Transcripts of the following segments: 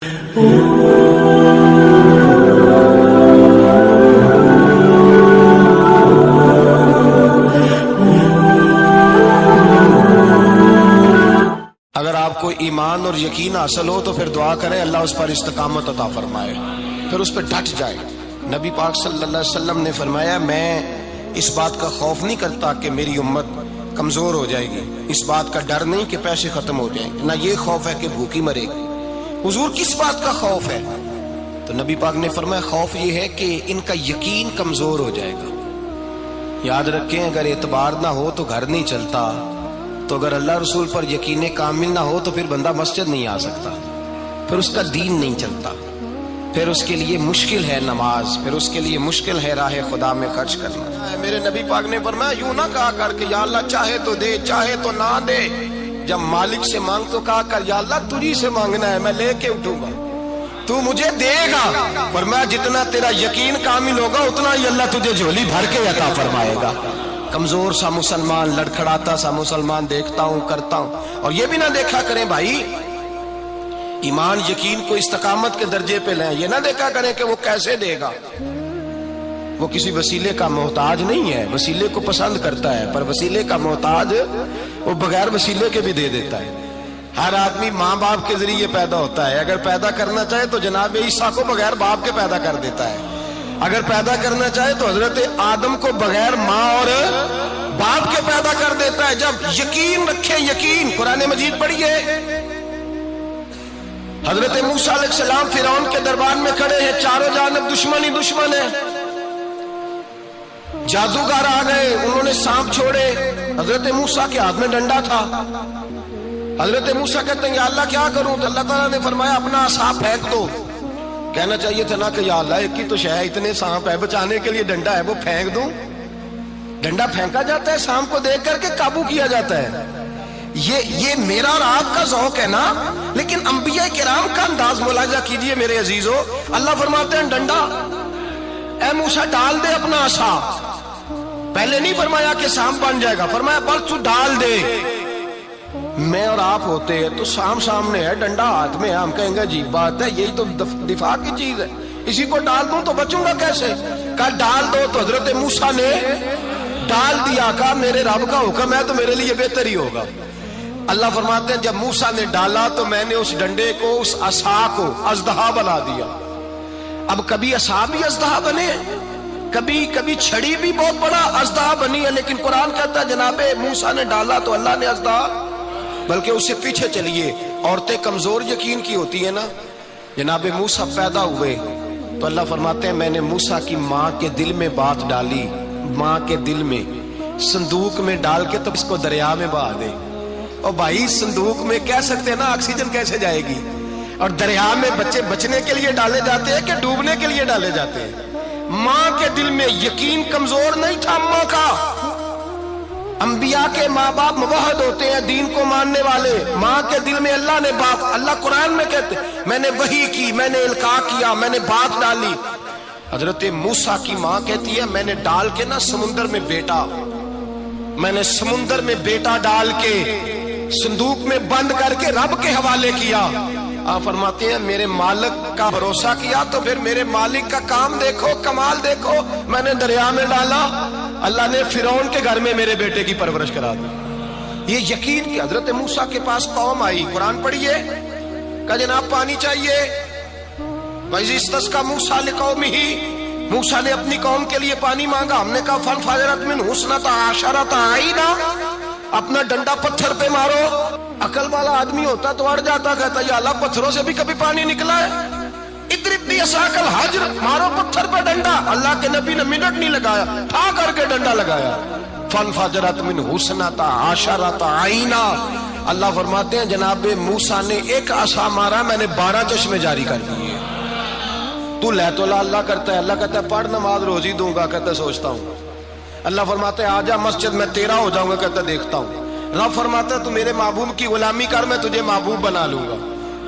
اگر آپ کو ایمان اور یقین حاصل ہو تو پھر دعا کریں اللہ اس پر استقامت عطا فرمائے، پھر اس پہ ڈٹ جائے۔ نبی پاک صلی اللہ علیہ وسلم نے فرمایا میں اس بات کا خوف نہیں کرتا کہ میری امت کمزور ہو جائے گی، اس بات کا ڈر نہیں کہ پیسے ختم ہو جائیں گے، نہ یہ خوف ہے کہ بھوکی مرے گی۔ حضور کس بات کا خوف ہے؟ تو نبی پاک نے فرمایا خوف یہ ہے کہ ان کا یقین کمزور ہو جائے گا۔ یاد رکھیں اگر اعتبار نہ ہو تو گھر نہیں چلتا، تو اگر اللہ رسول پر یقین کامل نہ ہو تو پھر بندہ مسجد نہیں آ سکتا، پھر اس کا دین نہیں چلتا، پھر اس کے لیے مشکل ہے نماز، پھر اس کے لیے مشکل ہے راہ خدا میں خرچ کرنا۔ میرے نبی پاک نے فرمایا یوں نہ کہا کر کہ یا اللہ چاہے تو دے چاہے تو نہ دے، جب مالک سے مانگ تو کہا کر یا اللہ تجھی سے مانگنا ہے، میں لے کے اٹھوں گا، تو مجھے دے گا۔ فرمایا جتنا تیرا یقین کامل ہوگا اتنا ہی اللہ تجھے جھولی بھر کے عطا فرمائے گا۔ کمزور سا مسلمان، لڑکھڑاتا سا مسلمان دیکھتا ہوں کرتا ہوں، اور یہ بھی نہ دیکھا کریں بھائی ایمان یقین کو استقامت کے درجے پہ لیں، یہ نہ دیکھا کریں کہ وہ کیسے دے گا، وہ کسی وسیلے کا محتاج نہیں ہے، وسیلے کو پسند کرتا ہے، پر وسیلے کا محتاج وہ بغیر وسیلے کے بھی دے دیتا ہے۔ ہر آدمی ماں باپ کے ذریعے پیدا ہوتا ہے، اگر پیدا کرنا چاہے تو جناب عیسیٰ کو بغیر باپ کے پیدا کر دیتا ہے، اگر پیدا کرنا چاہے تو حضرت آدم کو بغیر ماں اور باپ کے پیدا کر دیتا ہے۔ جب یقین رکھیں، یقین قرآن مجید پڑھیے، حضرت موسیٰ علیہ السلام فرعون کے دربار میں کھڑے ہیں، چاروں جانب دشمن ہی دشمن ہے، جادوگر آ گئے، انہوں نے سانپ چھوڑے، حضرت موسیٰ کے ہاتھ میں ڈنڈا تھا، حضرت موسیٰ کہتے ہیں یا اللہ کیا کروں؟ تو اللہ تعالیٰ نے فرمایا اپنا عصا پھینک دو۔ کہنا چاہیے تھا نا کہ یا اللہ ایک ہی تو شے ہے، اتنے سانپ ہے، بچانے کے لیے ڈنڈا ہے وہ پھینک دوں؟ ڈنڈا پھینکا جاتا ہے، سانپ کو دیکھ کر کے قابو کیا جاتا ہے۔ یہ میرا اور آپ کا ذوق ہے نا، لیکن انبیاء کرام کا انداز ملاحظہ کیجئے میرے عزیزو۔ اللہ فرماتے ہیں ڈنڈا، اے موسیٰ ڈال دے اپنا عصا، پہلے نہیں فرمایا کہ سانپ بن جائے گا، فرمایا بس تو ڈال دے۔ میں اور آپ ہوتے ہیں تو سام سامنے ہے، ڈنڈا ہاتھ میں ہے، ہم کہیں گے عجیب بات ہے، یہی تو دفاع کی چیز ہے، اسی کو ڈال دوں تو بچوں گا کیسے؟ کہا ڈال دو، تو حضرت موسیٰ نے ڈال دیا، کہا میرے رب کا حکم ہے تو میرے لیے بہتر ہی ہوگا۔ اللہ فرماتے ہیں جب موسیٰ نے ڈالا تو میں نے اس ڈنڈے کو، اس عصا کو اژدہا بنا دیا۔ اب کبھی عصا بھی اژدہا بنے، کبھی چھڑی بھی بہت بڑا اژدہا بنی ہے، لیکن قرآن کہتا ہے جناب موسیٰ نے ڈالا تو اللہ نے اژدہا، بلکہ اس سے پیچھے چلیے، عورتیں کمزور یقین کی ہوتی ہیں نا، جناب موسیٰ پیدا ہوئے تو اللہ فرماتے ہیں میں نے موسیٰ کی ماں کے دل میں بات ڈالی، ماں کے دل میں صندوق میں ڈال کے تو اس کو دریا میں بہا دے۔ اور بھائی صندوق میں کہہ سکتے ہیں نا آکسیجن کیسے جائے گی، اور دریا میں بچے بچنے کے لیے ڈالے جاتے ہیں کہ ڈوبنے کے لیے ڈالے جاتے ہیں؟ ماں کے دل میں یقین کمزور نہیں تھا ماں کا۔ انبیاء کے ماں باپ موحد ہوتے ہیں، دین کو ماننے والے، ماں کے دل میں اللہ نے بات، اللہ قرآن میں کہتے میں نے وحی کی، میں نے القاء کیا، میں نے بات ڈالی۔ حضرت موسیٰ کی ماں کہتی ہے میں نے ڈال کے نا سمندر میں بیٹا، میں نے سمندر میں بیٹا ڈال کے صندوق میں بند کر کے رب کے حوالے کیا۔ آپ فرماتے ہیں میرے مالک کا بھروسہ کیا تو پھر میرے مالک کا کام دیکھو، کمال دیکھو، میں نے دریا میں ڈالا، اللہ نے فرعون کے گھر میں میرے بیٹے کی پرورش کرا دی۔ یہ یقین کہ حضرت موسیٰ کے پاس قوم آئی، قرآن پڑھیے، کہا جناب پانی چاہیے، وَإِذِ اسْتَسْقَىٰ مُوسَىٰ لِقَوْمِهِ، موسیٰ نے اپنی قوم کے لیے پانی مانگا، ہم نے کہا فَانْفَجَرَتْ مِنْهُ اثْنَتَا عَشَرَةَ عَيْنًا، اپنا ڈنڈا پتھر پہ مارو۔ عقل والا آدمی ہوتا تو اڑ جاتا، کہتا یا اللہ پتھروں سے بھی کبھی پانی نکلا ہے؟ اضرب بعصاک الحجر، مارو پتھر پہ ڈنڈا۔ اللہ کے نبی نے منٹ نہیں لگایا، ٹھا کر کے ڈنڈا لگایا، فَانْفَجَرَتْ مِنْهُ اثْنَتَا عَشَرَةَ عَيْنًا۔ اللہ فرماتے ہیں جناب موسیٰ نے ایک عصا مارا، میں نے 12 چشمے جاری کر دیے۔ تو لے تو اللہ کرتا ہے، اللہ کہتا ہے پڑھ نماز روزی دوں گا، کہتا ہے سوچتا ہوں۔ اللہ فرماتا ہے آجا مسجد میں تیرا ہو جاؤں گا، کہتا ہے دیکھتا ہوں۔ رب فرماتا ہے تو میرے محبوب کی غلامی کر، میں تجھے محبوب بنا لوں گا۔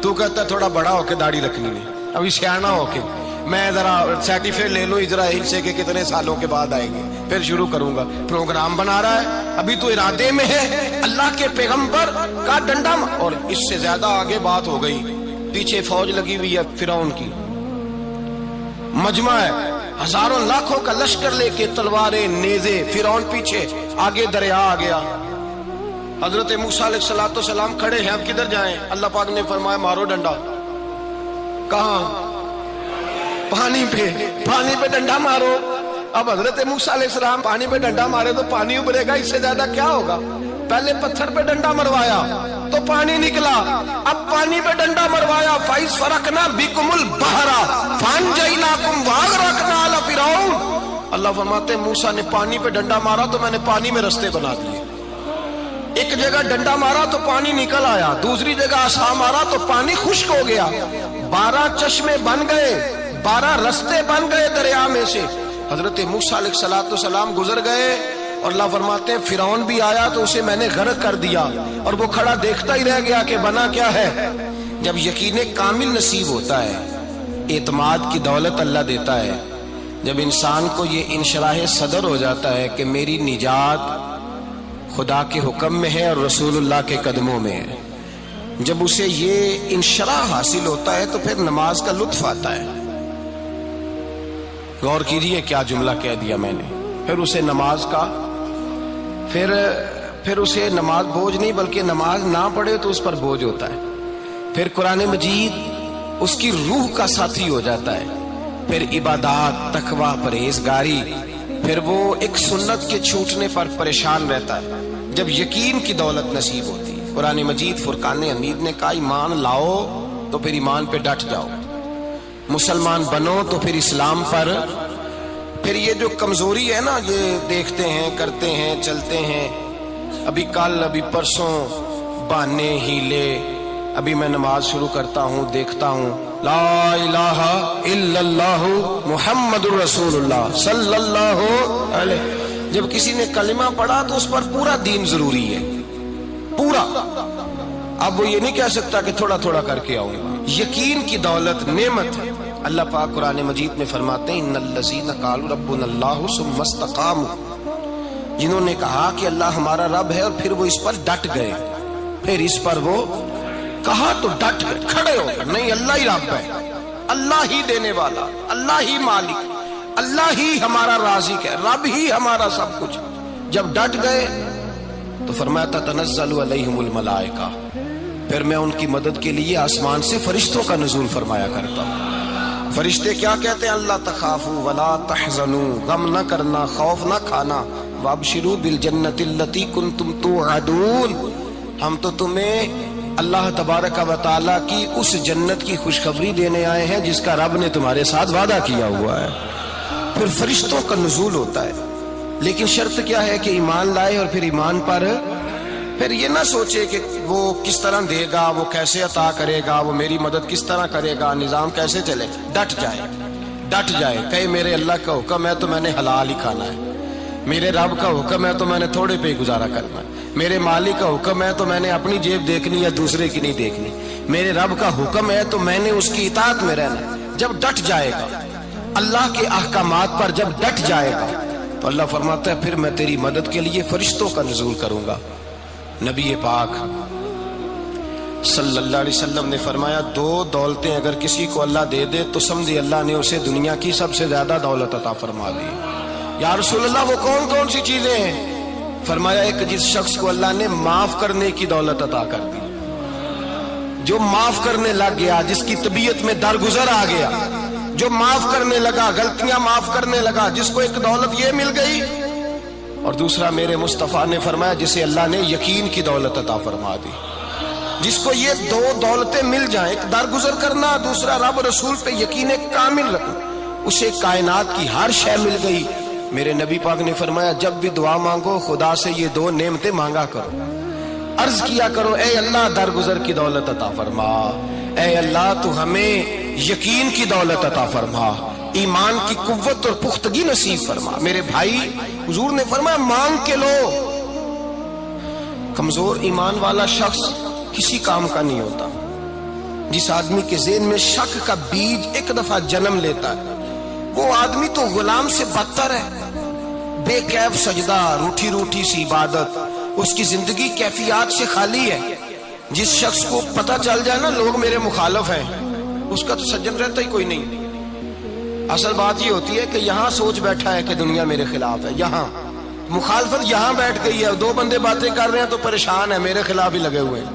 تو کہتا ہے تھوڑا بڑا ہو کے داڑھی رکھنی ہے، ابھی سیانا ہو کے میں ذرا سرٹیفکیٹ لے لوں اسرائیل سے کہ کتنے سالوں کے بعد آئیں گے، پھر شروع کروں گا۔ پروگرام بنا رہا ہے، ابھی تو ارادے میں ہے۔ اللہ کے پیغمبر کا ڈنڈا، اور اس سے زیادہ آگے بات ہو گئی، پیچھے فوج لگی ہوئی ہے فرعون کی، مجمع ہے، ہزاروں لاکھوں کا لشکر لے کے، تلواریں نیزے، فرعون پیچھے، آگے دریا آ گیا۔ حضرت موسیٰ علیہ السلام کھڑے ہیں، اب کدھر جائیں؟ اللہ پاک نے فرمایا مارو ڈنڈا۔ کہاں؟ پانی پہ ڈنڈا مارو۔ اب حضرت موسیٰ علیہ السلام پانی پہ ڈنڈا مارے تو پانی ابھرے گا، اس سے زیادہ کیا ہوگا؟ پہلے پتھر پہ ڈنڈا مروایا تو پانی نکلا، اب پانی پہ ڈنڈا مروایا، فَإِذْ فَرَقْنَا بِكُمُ الْبَحْرَ فَأَنْجَيْنَاكُمْ وَأَغْرَقْنَا آلَ فِرْعَوْنَ۔ اللہ فرماتے ہیں موسیٰ نے پانی پہ ڈنڈا مارا تو میں نے پانی میں رستے بنا دیے۔ ایک جگہ ڈنڈا مارا تو پانی نکل آیا، دوسری جگہ عصا مارا تو پانی خشک ہو گیا، 12 چشمے بن گئے، 12 رستے بن گئے دریا میں سے۔ حضرت موسیٰ علیہ السلام گزر گئے اور اللہ فرماتے ہیں فرعون بھی آیا تو اسے میں نے غرق کر دیا، اور وہ کھڑا دیکھتا ہی رہ گیا کہ بنا کیا ہے۔ جب یقین کامل نصیب ہوتا ہے، اعتماد کی دولت اللہ دیتا ہے، جب انسان کو یہ انشراح صدر ہو جاتا ہے کہ میری نجات خدا کے حکم میں ہے اور رسول اللہ کے قدموں میں ہے، جب اسے یہ انشراح حاصل ہوتا ہے تو پھر نماز کا لطف آتا ہے۔ غور کیجئے کیا جملہ کہہ دیا میں نے، پھر اسے نماز کا پھر اسے نماز بوجھ نہیں بلکہ نماز نہ پڑھے تو اس پر بوجھ ہوتا ہے، پھر قرآن مجید اس کی روح کا ساتھی ہو جاتا ہے، پھر عبادات، تقوی، پرہیزگاری، پھر وہ ایک سنت کے چھوٹنے پر پریشان رہتا ہے جب یقین کی دولت نصیب ہوتی ہے۔ قرآن مجید فرقان حمید نے کہا ایمان لاؤ تو پھر ایمان پہ ڈٹ جاؤ، مسلمان بنو تو پھر اسلام پر۔ پھر یہ جو کمزوری ہے نا، یہ دیکھتے ہیں، کرتے ہیں، چلتے ہیں، ابھی کل ابھی پرسوں، بہانے، ہیلے، ابھی میں نماز شروع کرتا ہوں، دیکھتا ہوں لا الہ الا اللہ محمد الرسول اللہ صلی اللہ علیہ۔ جب کسی نے کلمہ پڑھا تو اس پر پورا دین ضروری ہے، پورا۔ اب وہ یہ نہیں کہہ سکتا کہ تھوڑا تھوڑا کر کے آؤں گا۔ یقین کی دولت نعمت ہے۔ اللہ پاک قرآن مجید میں فرماتے ہیں ان الذین قالوا ربنا اللہ ثم استقاموا، جنہوں نے کہا کہ اللہ ہمارا رب ہے اور پھر وہ اس پر ڈٹ گئے، پھر اس پر وہ کہا تو ڈٹ گئے، کھڑے ہو گئے، نہیں اللہ ہی رب ہے، اللہ ہی دینے والا، اللہ ہی مالک، اللہ ہی ہمارا رازق ہے، رب ہی ہمارا سب کچھ۔ جب ڈٹ گئے تو فرمایا تتنزل علیہم الملائکہ، پھر میں ان کی مدد کے لیے آسمان سے فرشتوں کا نزول فرمایا کرتا ہوں۔ فرشتے کیا کہتے ہیں؟ اللہ تخافوا ولا تحزنوا، غم نہ کرنا، خوف نہ کھانا، وابشروا بالجنۃ التي كنتم توعدون، ہم تو تمہیں اللہ تبارک و تعالیٰ کی اس جنت کی خوشخبری دینے آئے ہیں جس کا رب نے تمہارے ساتھ وعدہ کیا ہوا ہے۔ پھر فرشتوں کا نزول ہوتا ہے، لیکن شرط کیا ہے کہ ایمان لائے، اور پھر ایمان پر پھر یہ نہ سوچے کہ وہ کس طرح دے گا، وہ کیسے عطا کرے گا، وہ میری مدد کس طرح کرے گا، نظام کیسے چلے، ڈٹ جائے، کہے میرے اللہ کا حکم ہے تو میں نے حلال ہی کھانا ہے، میرے رب کا حکم ہے تو میں نے تھوڑے پہ گزارا کرنا ہے، میرے مالک کا حکم ہے تو میں نے اپنی جیب دیکھنی یا دوسرے کی نہیں دیکھنی، میرے رب کا حکم ہے تو میں نے اس کی اطاعت میں رہنا۔ جب ڈٹ جائے گا اللہ کے احکامات پر، جب ڈٹ جائے گا تو اللہ فرماتا ہے پھر میں تیری مدد کے لیے فرشتوں کا نزول کروں گا۔ نبی پاک صلی اللہ علیہ وسلم نے فرمایا 2 دولتیں اگر کسی کو اللہ دے دے تو سمجھے اللہ نے اسے دنیا کی سب سے زیادہ دولت عطا فرما دی۔ یا رسول اللہ وہ کون کون سی چیزیں ہیں؟ فرمایا ایک جس شخص کو اللہ نے معاف کرنے کی دولت عطا کر دی، جو معاف کرنے لگ گیا، جس کی طبیعت میں درگزر آ گیا، جو معاف کرنے لگا، غلطیاں معاف کرنے لگا، جس کو ایک دولت یہ مل گئی، اور دوسرا میرے مصطفیٰ نے فرمایا جسے اللہ نے یقین کی دولت عطا فرما دی۔ جس کو یہ 2 دولتیں مل جائیں، ایک درگزر کرنا، دوسرا رب رسول پہ یقین کامل رکھنا، اسے کائنات کی ہر شے مل گئی۔ میرے نبی پاک نے فرمایا جب بھی دعا مانگو خدا سے یہ 2 نعمتیں مانگا کرو، عرض کیا کرو اے اللہ درگزر کی دولت عطا فرما، اے اللہ تو ہمیں یقین کی دولت عطا فرما، ایمان کی قوت اور پختگی نصیب فرما۔ میرے بھائی حضور نے فرمایا مانگ کے لو۔ کمزور ایمان والا شخص کسی کام کا نہیں ہوتا۔ جس آدمی کے ذہن میں شک کا بیج ایک دفعہ جنم لیتا ہے وہ آدمی تو غلام سے بدتر ہے۔ بے کیف سجدہ، روٹھی روٹھی سی عبادت، اس کی زندگی کیفیات سے خالی ہے۔ جس شخص کو پتہ چل جائے نا لوگ میرے مخالف ہیں، اس کا تو سجن رہتا ہی کوئی نہیں۔ اصل بات یہ ہوتی ہے کہ یہاں سوچ بیٹھا ہے کہ دنیا میرے خلاف ہے، یہاں مخالفت یہاں بیٹھ گئی ہے، دو بندے باتیں کر رہے ہیں تو پریشان ہے، میرے خلاف ہی لگے ہوئے ہیں،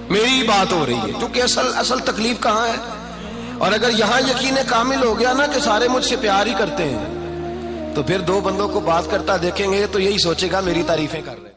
میری ہی بات ہو رہی ہے، کیونکہ اصل تکلیف کہاں ہے؟ اور اگر یہاں یقین کامل ہو گیا نا کہ سارے مجھ سے پیار ہی کرتے ہیں، تو پھر دو بندوں کو بات کرتا دیکھیں گے تو یہی سوچے گا میری تعریفیں کر رہے ہیں۔